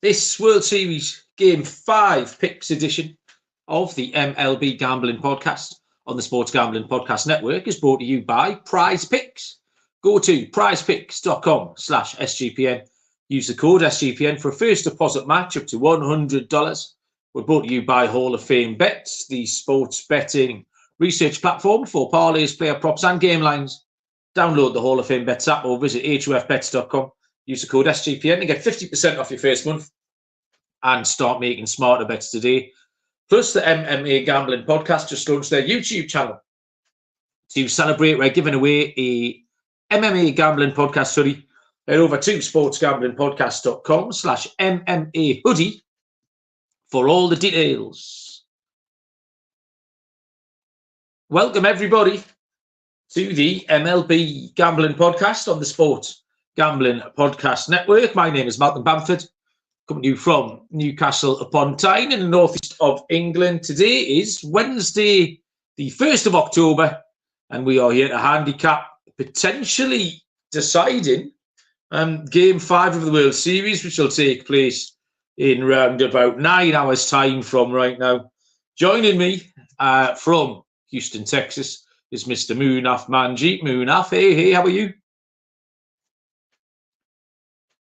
This World Series Game 5 Picks edition of the MLB Gambling Podcast on the Sports Gambling Podcast Network is brought to you by Prize Picks. Go to prizepicks.com/SGPN. Use the code SGPN for a first deposit match up to $100. We're brought to you by Hall of Fame Bets, the sports betting research platform for parlays, player props, and game lines. Download the Hall of Fame Bets app or visit hofbets.com. Use the code SGPN to get 50% off your first month and start making smarter bets today. Plus, the MMA Gambling Podcast just launched their YouTube channel to celebrate. We're giving away a MMA Gambling Podcast hoodie. Head over to sportsgamblingpodcast.com/MMA hoodie for all the details. Welcome, everybody, to the MLB Gambling Podcast on the Sports Gambling Podcast Network. My name is Malcolm Bamford, coming to you from Newcastle upon Tyne in the northeast of England. Today is Wednesday, the 1st of October, and we are here to handicap potentially deciding Game 5 of the World Series, which will take place in round about 9 hours' time from right now. Joining me from Houston, Texas, is Mr. Munaf Manji. Munaf, hey, how are you?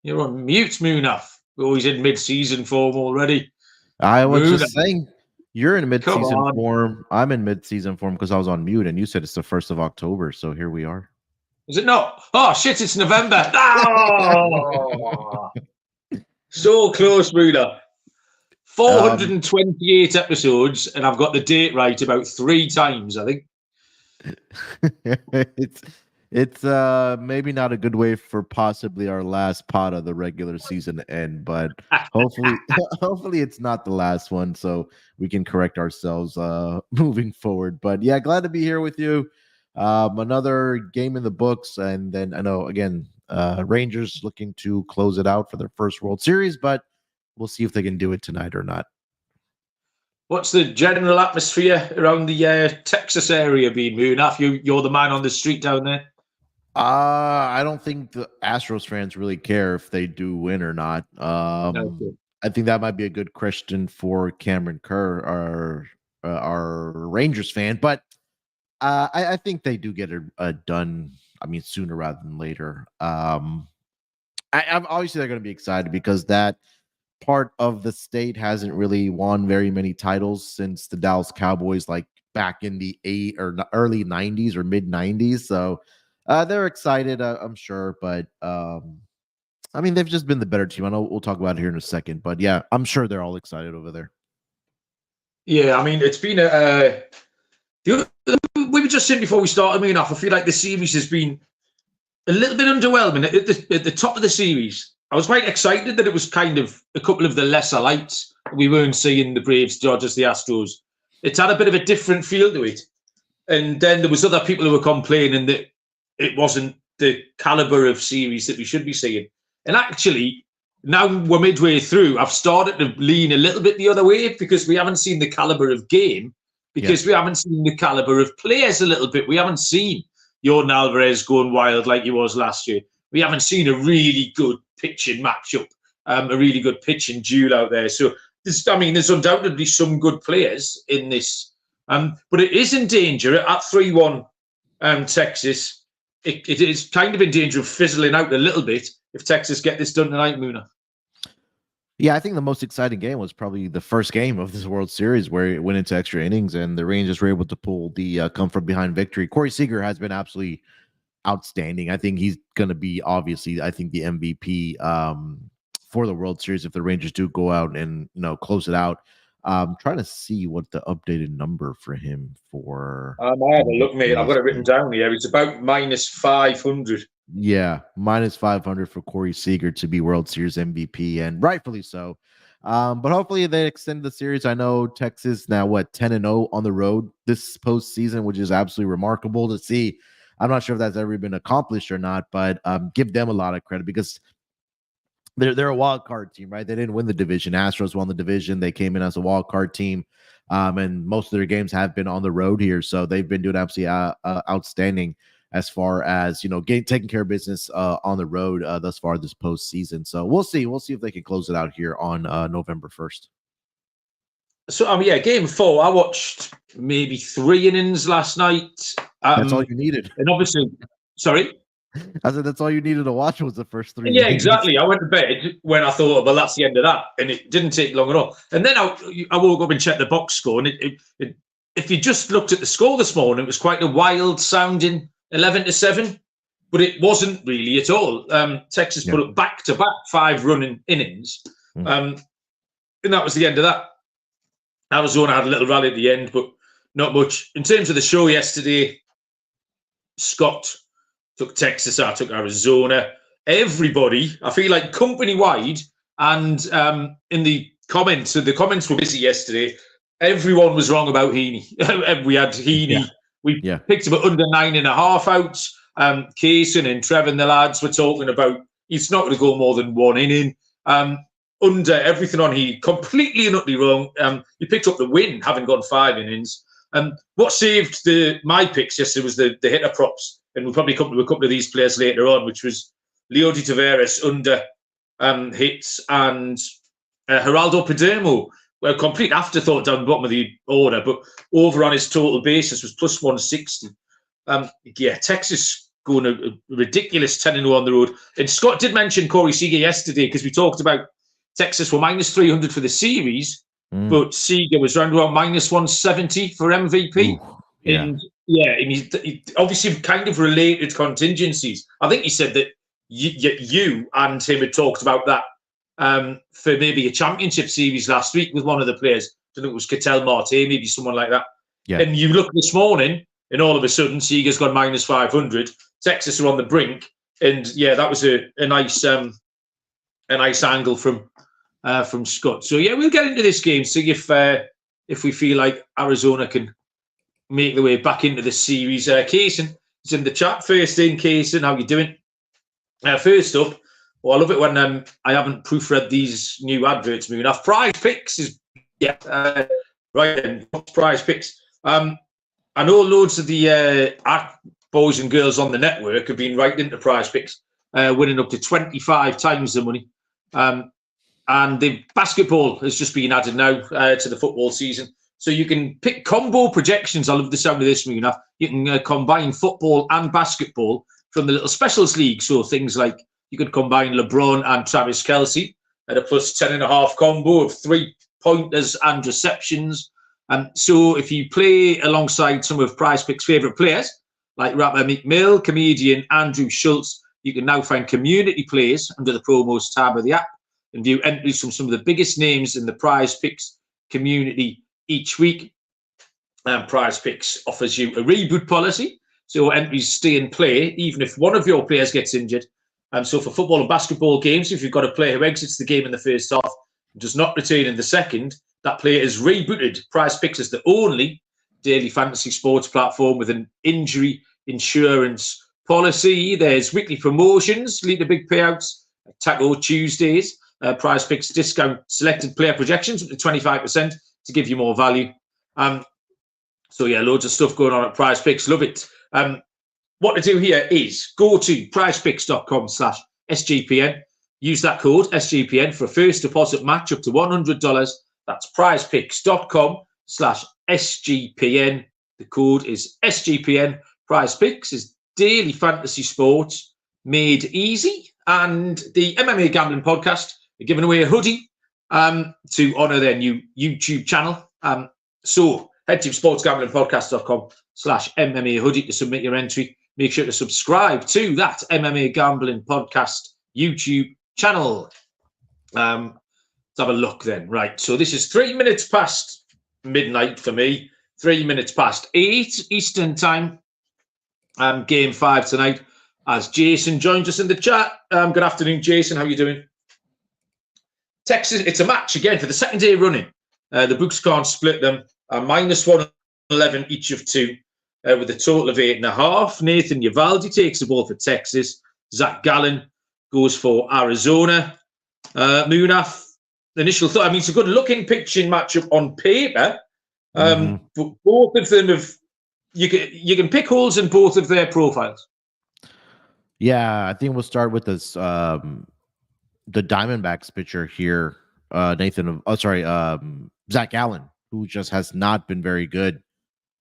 You're on mute, Munaf. We're always in mid-season form already. I was just saying, you're in mid-season form. I'm in mid-season form because I was on mute, and you said it's the 1st of October, so here we are. Is it not? Oh, shit, it's November. Oh! So close, Munaf. 428 episodes, and I've got the date right about 3 times, I think. It's maybe not a good way for possibly our last pod of the regular season to end, but hopefully it's not the last one, so we can correct ourselves moving forward. But yeah, glad to be here with you. Another game in the books, and then I know again Rangers looking to close it out for their first World Series, but we'll see if they can do it tonight or not. What's the general atmosphere around the Texas area being, Munaf? You're the man on the street down there. I don't think the Astros fans really care if they do win or not. Okay. I think that might be a good question for Cameron Kerr, our Rangers fan. But I think they do get it done. I mean, sooner rather than later. I'm obviously they're going to be excited because that part of the state hasn't really won very many titles since the Dallas Cowboys, like back in the early 90s or mid 90s. So they're excited, I'm sure, but I mean, they've just been the better team. I know we'll talk about it here in a second, but yeah, I'm sure they're all excited over there. Yeah, I mean, it's been we were just saying before we started, I feel like the series has been a little bit underwhelming. At the top of the series, I was quite excited that it was kind of a couple of the lesser lights. We weren't seeing the Braves, Dodgers, the Astros. It's had a bit of a different feel to it. And then there was other people who were complaining that it wasn't the caliber of series that we should be seeing. And actually, now we're midway through, I've started to lean a little bit the other way because we haven't seen the caliber of game, because we haven't seen the caliber of players a little bit. We haven't seen Yordan Alvarez going wild like he was last year. We haven't seen a really good pitching matchup, a really good pitching duel out there. So, there's undoubtedly some good players in this. But it is in danger at 3-1 Texas. It is kind of in danger of fizzling out a little bit if Texas get this done tonight, Muna. Yeah, I think the most exciting game was probably the first game of this World Series where it went into extra innings and the Rangers were able to pull the come from behind victory. Corey Seager has been absolutely outstanding. I think he's going to be obviously, I think, the MVP for the World Series if the Rangers do go out and close it out. Trying to see what the updated number for him for. I have a look, mate. I've got it written down here. It's about -500. Yeah, -500 for Corey Seager to be World Series MVP, and rightfully so. But hopefully they extend the series. I know Texas now 10-0 on the road this postseason, which is absolutely remarkable to see. I'm not sure if that's ever been accomplished or not, but give them a lot of credit because they're a wild card team, right? They didn't win the division. Astros won the division. They came in as a wild card team, and most of their games have been on the road here, so they've been doing absolutely outstanding. as far as, taking care of business on the road thus far this postseason. So we'll see if they can close it out here on November 1st. So, game 4, I watched maybe 3 innings last night. That's all you needed. And obviously, sorry? I said that's all you needed to watch was the first 3 Yeah, innings. exactly. I went to bed when I thought, well, that's the end of that. And it didn't take long at all. And then I woke up and checked the box score. And if you just looked at the score this morning, it was quite a wild sounding 11-7. But it wasn't really at all. Texas put up back-to-back 5-running innings. And that was the end of that. Arizona had a little rally at the end, but not much. In terms of the show yesterday, Scott took Texas, I took Arizona. Everybody, I feel like company-wide, and in the comments were busy yesterday. Everyone was wrong about Heaney. We had Heaney. Yeah. We picked him at under 9.5 outs. Kaysen and Trevor and the lads were talking about he's not going to go more than 1 inning. Under everything on he completely and utterly wrong. He picked up the win, having gone 5 innings. What saved my picks yesterday was the hitter props, and we'll probably come to a couple of these players later on, which was Leody Taveras under hits and Geraldo Perdomo. Well, complete afterthought down the bottom of the order, but over on his total basis was plus 160. Texas going a ridiculous 10-0 on the road. And Scott did mention Corey Seager yesterday because we talked about Texas were minus 300 for the series, but Seager was round about minus 170 for MVP. Ooh, yeah. And he obviously kind of related contingencies. I think he said that you and him had talked about that for maybe a championship series last week with one of the players. I think it was Ketel Marte, maybe someone like that. Yeah. And you look this morning, and all of a sudden, Seager's gone minus 500. Texas are on the brink, and that was a nice angle from Scott. So we'll get into this game, see if we feel like Arizona can make their way back into the series. Kaysen is in the chat. First in, Kaysen, how you doing? First up, I love it when I haven't proofread these new adverts. Munaf. Prize Picks is right then. Prize Picks. I know loads of the boys and girls on the network have been right into Prize Picks, winning up to 25 times the money. And the basketball has just been added now to the football season. So you can pick combo projections. I love the sound of this, Munaf. You can combine football and basketball from the little specials league. So things like you could combine LeBron and Travis Kelce at a plus 10.5 combo of 3-pointers and receptions. So if you play alongside some of Prize Picks' favourite players, like rapper Meek Mill, comedian Andrew Schultz, you can now find community plays under the promos tab of the app and view entries from some of the biggest names in the Prize Picks community each week. Prize Picks offers you a reboot policy, so entries stay in play even if one of your players gets injured. So for football and basketball games, if you've got a player who exits the game in the first half and does not return in the second, that player is rebooted. Prize Picks is the only daily fantasy sports platform with an injury insurance policy. There's weekly promotions, lead to big payouts, Taco Tuesdays. Prize Picks discount selected player projections up to 25% to give you more value. Loads of stuff going on at Prize Picks. Love it. What to do here is go to prizepicks.com/SGPN. Use that code SGPN for a first deposit match up to $100. That's prizepicks.com/SGPN. The code is SGPN. Prize Picks is daily fantasy sports made easy. And the MMA Gambling Podcast are giving away a hoodie to honour their new YouTube channel. So head to sportsgamblingpodcast.com/MMA hoodie to submit your entry. Make sure to subscribe to that MMA Gambling Podcast YouTube channel. Let's have a look then. Right, so this is 3 minutes past midnight for me. 3 minutes past 8 Eastern time. Game 5 tonight. As Jason joins us in the chat. Good afternoon, Jason. How are you doing? Texas, it's a match again for the second day running. The books can't split them. Minus 111 each of two, with a total of 8.5. Nathan Uvalde takes the ball for Texas. Zach Gallen goes for Arizona. Munaf, initial thought. I mean, it's a good-looking pitching matchup on paper, but both of them have you can pick holes in both of their profiles. Yeah, I think we'll start with this. The Diamondbacks pitcher here, Zach Allen, who just has not been very good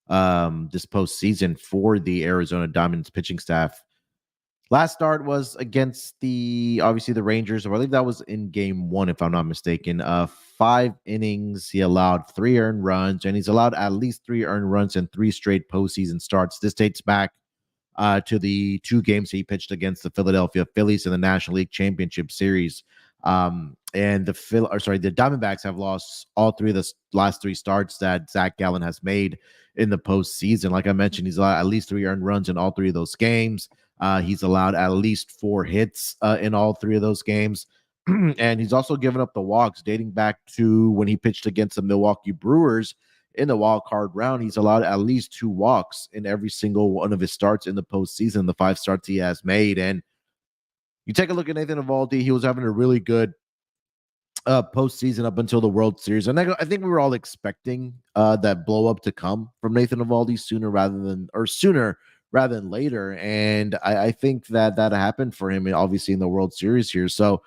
this postseason for the Arizona Diamondbacks pitching staff. Last start was against the Rangers. I believe that was in game 1, if I'm not mistaken. 5 innings. He allowed 3 earned runs, and he's allowed at least 3 earned runs in 3 straight postseason starts. This dates back to the 2 games he pitched against the Philadelphia Phillies in the National League Championship Series. And the Diamondbacks have lost all 3 of the last 3 starts that Zach Gallen has made in the postseason. Like I mentioned, he's allowed at least 3 earned runs in all 3 of those games. He's allowed at least 4 hits in all 3 of those games. And he's also given up the walks dating back to when he pitched against the Milwaukee Brewers in the wild card round. He's allowed at least 2 walks in every single one of his starts in the postseason, the 5 starts he has made. And you take a look at Nathan Eovaldi, he was having a really good postseason up until the World Series. And I think we were all expecting that blow up to come from Nathan Eovaldi sooner rather than later. And I think that happened for him, obviously, in the World Series here. So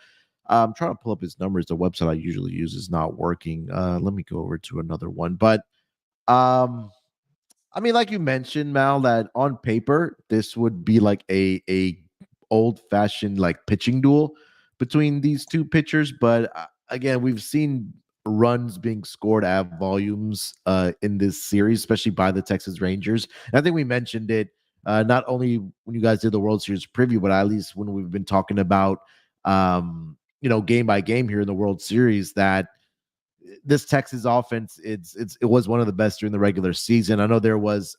I'm trying to pull up his numbers. The website I usually use is not working. Let me go over to another one. But I mean, like you mentioned, Mal, that on paper, this would be like a old-fashioned like pitching duel between these 2 pitchers. But again, we've seen runs being scored at volumes in this series, especially by the Texas Rangers. And I think we mentioned it not only when you guys did the World Series preview, but at least when we've been talking about game by game here in the World Series, that this Texas offense, it was one of the best during the regular season. I know there was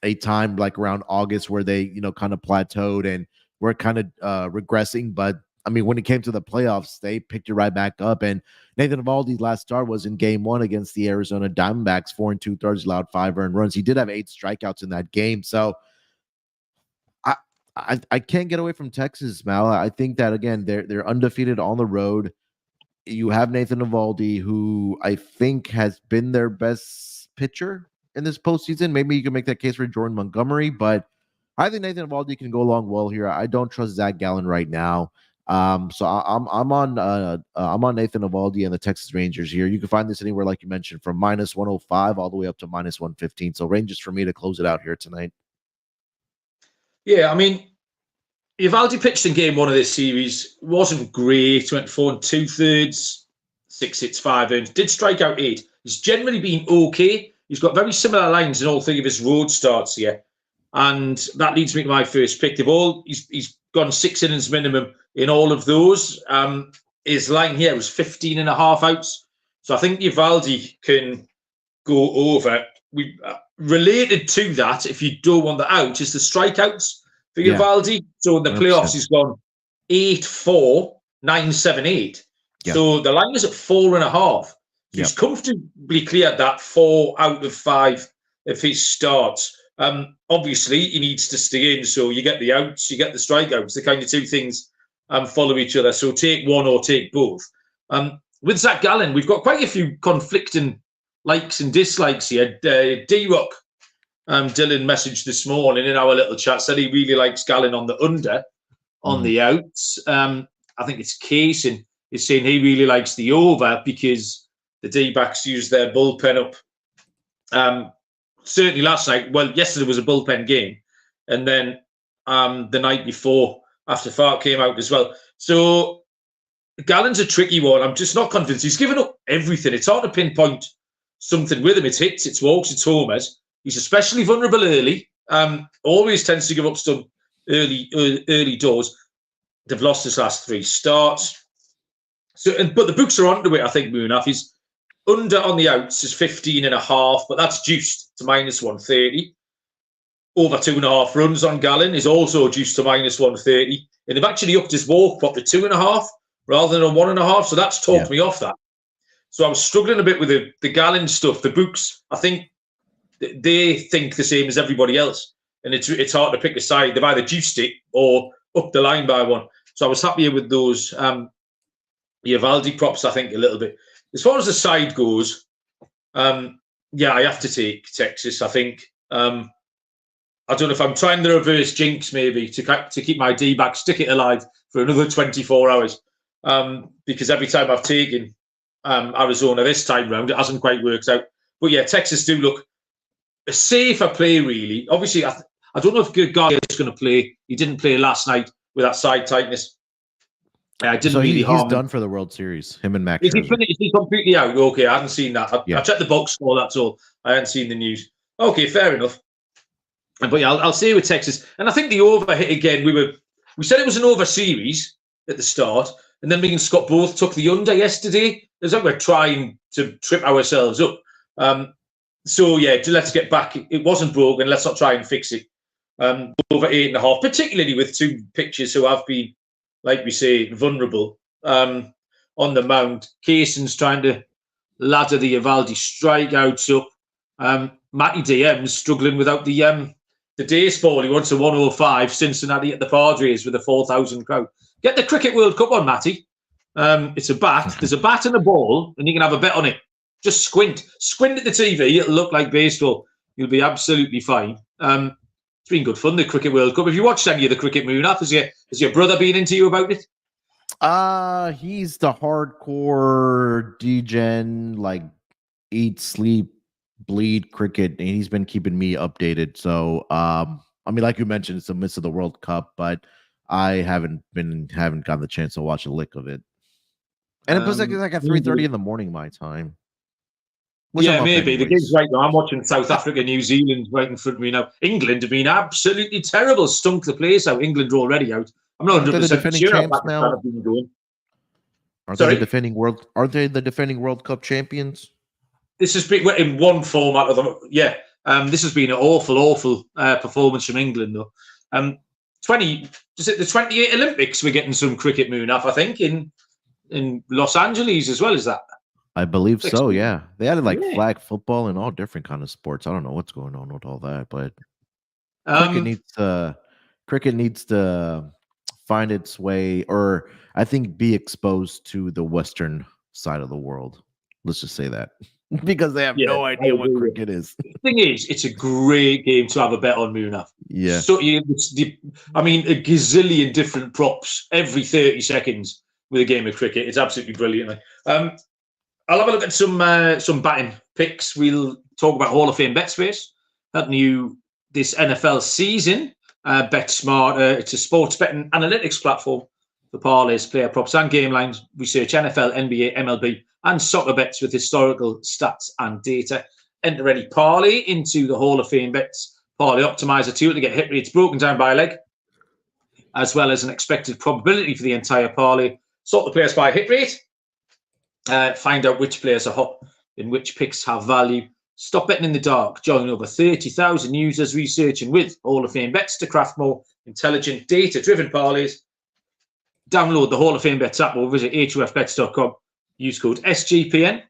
a time like around August where they, kind of plateaued and were kind of regressing. But I mean, when it came to the playoffs, they picked it right back up. And Nathan Eovaldi's last start was in game 1 against the Arizona Diamondbacks, 4 2/3, allowed 5 earned runs. He did have 8 strikeouts in that game. So I can't get away from Texas, Mal. I think that, again, they're undefeated on the road. You have Nathan Eovaldi, who I think has been their best pitcher in this postseason. Maybe you can make that case for Jordan Montgomery, but I think Nathan Eovaldi can go along well here. I don't trust Zach Gallen right now. So I'm on Nathan Eovaldi and the Texas Rangers here. You can find this anywhere, like you mentioned, from -105 all the way up to -115. So Rangers for me to close it out here tonight. Yeah, I mean, Eovaldi pitched in game 1 of this series. Wasn't great. Went 4 2/3, 6 hits, 5 earned. Did strike out 8. He's generally been okay. He's got very similar lines in all 3 of his road starts here. And that leads me to my first pick. He's gone 6 innings minimum in all of those. His line here was 15.5 outs. So I think Eovaldi can go over. Related to that, if you don't want the out, is the strikeouts for Eovaldi. So in the playoffs, he's gone 8-4, 9-7-8. Yep. So the line is at 4.5. So he's comfortably cleared that 4 out of 5 of his starts. Obviously, he needs to stay in. So you get the outs, you get the strikeouts. The kind of 2 things follow each other. So take one or take both. With Zach Gallen, we've got quite a few conflicting likes and dislikes here. D-Rock, Dylan messaged this morning in our little chat, said he really likes Gallen on the under, on the outs. I think it's Casey is saying he really likes the over because the D-backs use their bullpen up. Certainly last night, yesterday was a bullpen game. And then the night before, after Fark came out as well. So Gallen's a tricky one. I'm just not convinced. He's given up everything. It's hard to pinpoint something with him. It's hits, it's walks, it's homers. He's especially vulnerable early. Always tends to give up some early doors. They've lost his last 3 starts. But the books are onto it, I think, Munaf. He's under on the outs is 15.5, but that's juiced to -130. Over 2.5 runs on Gallen is also juiced to -130. And they've actually upped his walk pop to 2.5 rather than a 1.5. So that's talked me off that. So I was struggling a bit with the Gallen stuff. The books, I think they think the same as everybody else. And it's hard to pick a side. They've either juiced it or upped the line by 1. So I was happier with those Eovaldi props, I think, a little bit. As far as the side goes, I have to take Texas, I think. I don't know if I'm trying the reverse jinx maybe to keep my D-backs ticket alive for another 24 hours. Because every time I've taken Arizona this time round, it hasn't quite worked out. But yeah, Texas do look a safer play, really. Obviously, I don't know if Garcia is going to play. He didn't play last night with that side tightness. He's done for the World Series. Him and Max. Is he completely out? Okay, I hadn't seen that. I checked the box score. That's all. I hadn't seen the news. Okay, fair enough. But yeah, I'll stay with Texas. And I think the over hit again. We said it was an over series at the start, and then me and Scott both took the under yesterday. It's like we're trying to trip ourselves up. So yeah, let's get back. It wasn't broken. Let's not try and fix it. Over 8.5, particularly with two pitchers who have been, like we say, vulnerable on the mound. Carson's trying to ladder the Evaldi strikeouts up. Matty DM's struggling without the days fall. He wants a 105 Cincinnati at the Padres with a 4,000 crowd. Get the Cricket World Cup on, Matty. It's a bat. There's a bat and a ball, and you can have a bet on it. Just squint at the TV. It'll look like baseball. You'll be absolutely fine. It's been good fun, the Cricket World Cup. Have you watched any of the cricket, Munaf? Has your brother been into you about it? He's the hardcore degen, like eat, sleep, bleed cricket, and he's been keeping me updated. So, I mean, like you mentioned, it's a miss of the World Cup, but I haven't gotten the chance to watch a lick of it. And it was like at 3:30 in the morning my time. Yeah, maybe. The game's right now. I'm watching South Africa, New Zealand right in front of me now. England have been absolutely terrible. Stunk the place out. England are already out. I'm not 100% sure how Pakistan have been doing. Aren't they the defending World Cup champions? This has been in one format of them. Yeah. This has been an awful performance from England, though. The 28 Olympics, we're getting some cricket, Munaf, I think, in Los Angeles as well as that. I believe so, yeah. They added flag football and all different kind of sports. I don't know what's going on with all that, but cricket needs to find its way, or I think be exposed to the Western side of the world. Let's just say that. Because they have no idea what cricket is. The thing is, it's a great game to have a bet on, Munaf. Yeah. So, a gazillion different props every 30 seconds with a game of cricket. It's absolutely brilliant. I'll have a look at some batting picks. We'll talk about Hall of Fame BetSpace, helping you this NFL season. Bet Smarter. It's a sports betting analytics platform for parlays, player props, and game lines. We search NFL, NBA, MLB, and soccer bets with historical stats and data. Enter any parlay into the Hall of Fame Bets Parlay Optimizer tool to get hit rates broken down by leg, as well as an expected probability for the entire parlay. Sort the players by hit rate. Find out which players are hot and which picks have value. Stop betting in the dark. Join over 30,000 users researching with Hall of Fame Bets to craft more intelligent, data-driven parlays. Download the Hall of Fame Bets app or visit hofbets.com. Use code SGPN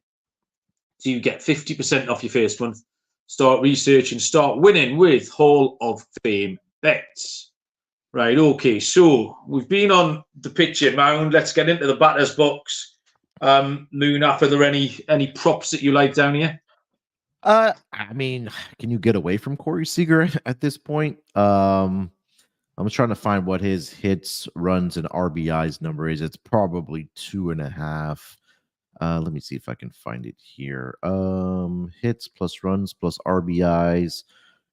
to get 50% off your first month. Start researching, start winning with Hall of Fame Bets. Right, okay, so we've been on the pitcher mound. Let's get into the batter's box. Munaf, are there any props that you like down here? I mean, can you get away from Corey Seager at this point? I'm trying to find what his hits, runs, and RBIs number is. It's probably 2.5. Let me see if I can find it here. Hits plus runs plus RBIs.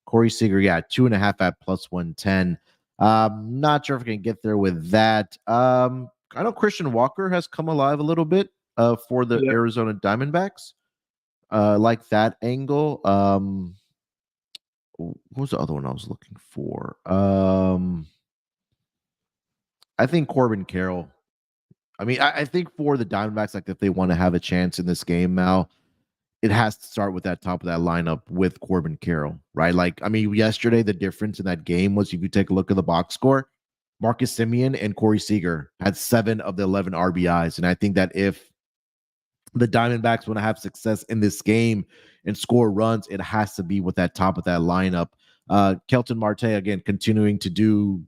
Corey Seager, 2.5 at plus 110. Not sure if I can get there with that. I know Christian Walker has come alive a little bit for the Arizona Diamondbacks. Like that angle. What was the other one I was looking for? I think Corbin Carroll. I mean, I think for the Diamondbacks, like if they want to have a chance in this game now, it has to start with that top of that lineup with Corbin Carroll, right? Like, I mean, yesterday, the difference in that game was if you take a look at the box score, Marcus Semien and Corey Seager had 7 of the 11 RBIs. And I think that if the Diamondbacks want to have success in this game and score runs, it has to be with that top of that lineup. Kelton Marte, again, continuing to do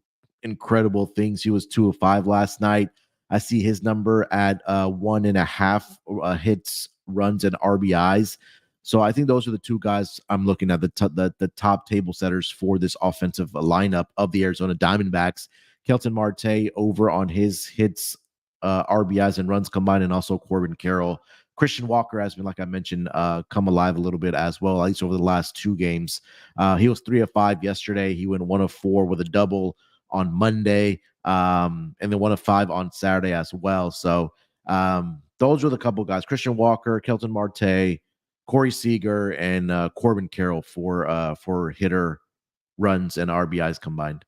incredible things. He was 2 of 5 last night. I see his number at 1.5 hits, runs, and RBIs. So I think those are the two guys I'm looking at, the top table setters for this offensive lineup of the Arizona Diamondbacks. Kelton Marte over on his hits, RBIs and runs combined, and also Corbin Carroll. Christian Walker has been, like I mentioned, come alive a little bit as well, at least over the last two games. He was 3 of 5 yesterday. He went 1 of 4 with a double on Monday, and then 1 of 5 on Saturday as well. So those are the couple guys: Christian Walker, Kelton Marte, Corey Seager, and Corbin Carroll for hitter runs and RBIs combined.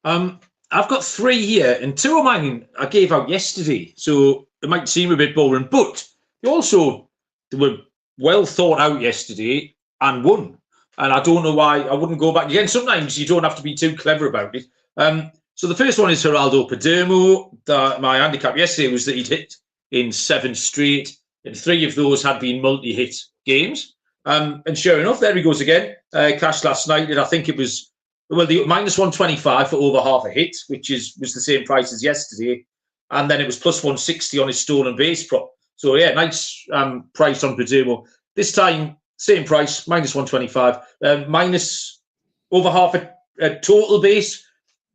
I've got 3 here, and 2 of mine I gave out yesterday, so it might seem a bit boring, but they were well thought out yesterday and won. And I don't know why I wouldn't go back again. Sometimes you don't have to be too clever about it. So the first one is Geraldo Perdomo. My handicap yesterday was that he'd hit in 7 straight, and 3 of those had been multi-hit games. And sure enough, there he goes again. Cashed last night, and I think it was the minus 125 for over half a hit, which was the same price as yesterday. And then it was plus 160 on his stolen base prop. So yeah, nice price on Perdomo. This time, same price, minus 125, minus over half a total base.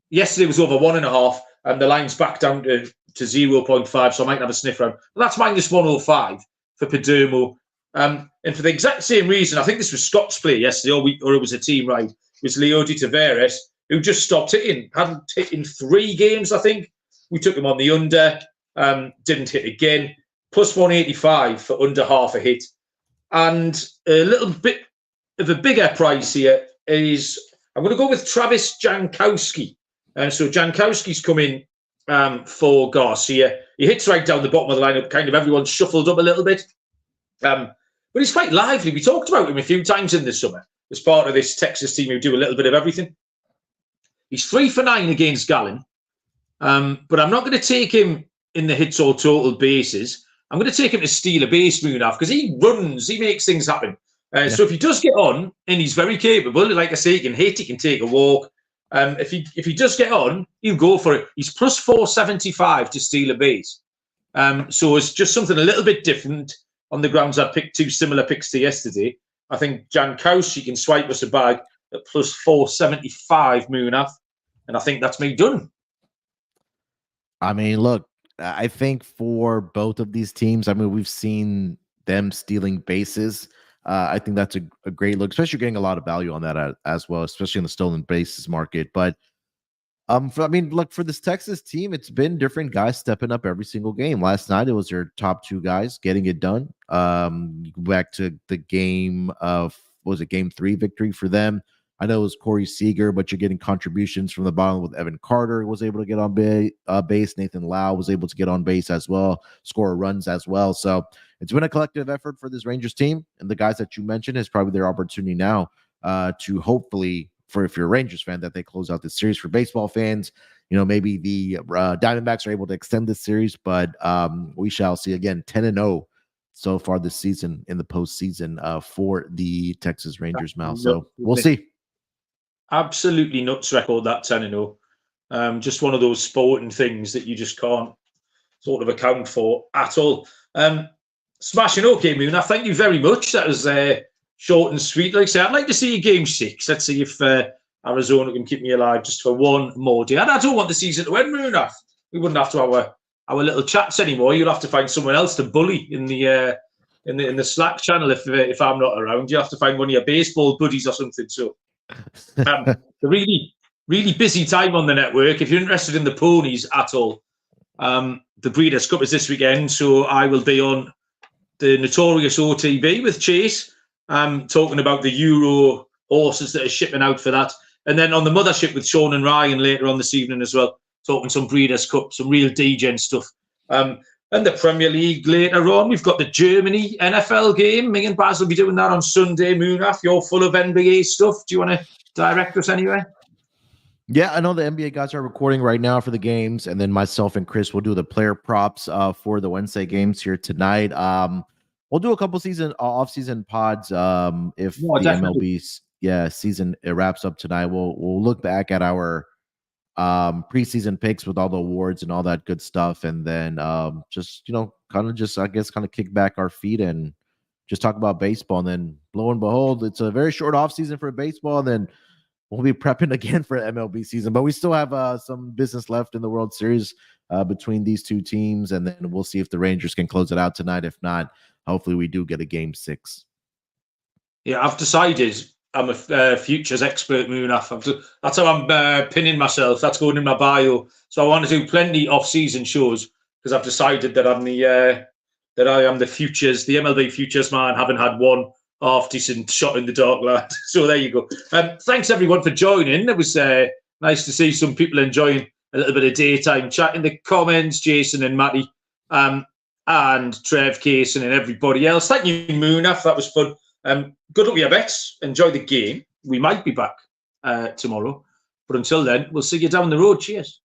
Yesterday was over 1.5, and the line's back down to 0.5, so I might have a sniff around. But that's minus 105 for Perdomo. And for the exact same reason, I think this was Scott's play yesterday, or it was a team ride. It was Leody Taveras, who just stopped hitting. Hadn't hit in 3 games, I think. We took him on the under, didn't hit again. Plus 185 for under half a hit. And a little bit of a bigger price here is, I'm going to go with Travis Jankowski. So Jankowski's come in for Garcia. He hits right down the bottom of the lineup. Kind of everyone's shuffled up a little bit. But he's quite lively. We talked about him a few times in the summer as part of this Texas team who do a little bit of everything. He's 3 for 9 against Gallen. But I'm not going to take him in the hits or total bases. I'm going to take him to steal a base, Munaf, because he runs, he makes things happen. So if he does get on, and he's very capable, like I say, he can hit, he can take a walk. If he does get on, he'll go for it. He's plus 475 to steal a base. So it's just something a little bit different on the grounds I picked 2 similar picks to yesterday. I think Jankowski can swipe us a bag at plus 475, Munaf, and I think that's me done. I mean, look, I think for both of these teams, I mean, we've seen them stealing bases. I think that's a great look, especially getting a lot of value on that as well, especially in the stolen bases market. But look, for this Texas team, it's been different guys stepping up every single game. Last night, it was their top 2 guys getting it done. You go back to the game of, game 3 victory for them. I know it was Corey Seager, but you're getting contributions from the bottom with Evan Carter was able to get on base. Nathan Lau was able to get on base as well, score runs as well. So it's been a collective effort for this Rangers team. And the guys that you mentioned is probably their opportunity now to hopefully, if you're a Rangers fan, that they close out this series. For baseball fans, maybe the Diamondbacks are able to extend this series, but we shall see. Again, 10-0 so far this season in the postseason for the Texas Rangers, Mal. So we'll see. Absolutely nuts record, that 10-0. Just one of those sporting things that you just can't sort of account for at all. Smashing okay, Munaf. Thank you very much. That was short and sweet. Like I say, I'd like to see you game 6. Let's see if Arizona can keep me alive just for one more day. I don't want the season to end, Munaf. We wouldn't have to have our little chats anymore. You'll have to find someone else to bully in the Slack channel if I'm not around. You have to find one of your baseball buddies or something. So. The really, really busy time on the network. If you're interested in the ponies at all, the Breeders' Cup is this weekend, so I will be on the notorious OTB with Chase, talking about the Euro horses that are shipping out for that, and then on the Mothership with Sean and Ryan later on this evening as well, talking some Breeders' Cup, some real DGen stuff. And the Premier League later on. We've got the Germany NFL game. Me and Baz will be doing that on Sunday. Munaf, you're full of NBA stuff. Do you want to direct us anywhere? Yeah, I know the NBA guys are recording right now for the games, and then myself and Chris will do the player props for the Wednesday games here tonight. We'll do a couple off-season pods if the MLB's season wraps up tonight. We'll look back at our preseason picks with all the awards and all that good stuff, and then just kind of kick back our feet and just talk about baseball. And then lo and behold, it's a very short off season for baseball. And then we'll be prepping again for MLB season, but we still have some business left in the World Series between these two teams. And then we'll see if the Rangers can close it out tonight. If not, hopefully we do get a Game 6. Yeah, I've decided I'm a futures expert, Munaf. That's how I'm pinning myself. That's going in my bio. So I want to do plenty off-season shows because I've decided that I am the futures, the MLB futures man, having had one half-decent shot in the dark, lad. So there you go. Thanks, everyone, for joining. It was nice to see some people enjoying a little bit of daytime chat in the comments, Jason and Matty, and Trev, Kaysen, and everybody else. Thank you, Munaf. That was fun. Good luck with your bets. Enjoy the game. We might be back tomorrow. But until then, we'll see you down the road. Cheers.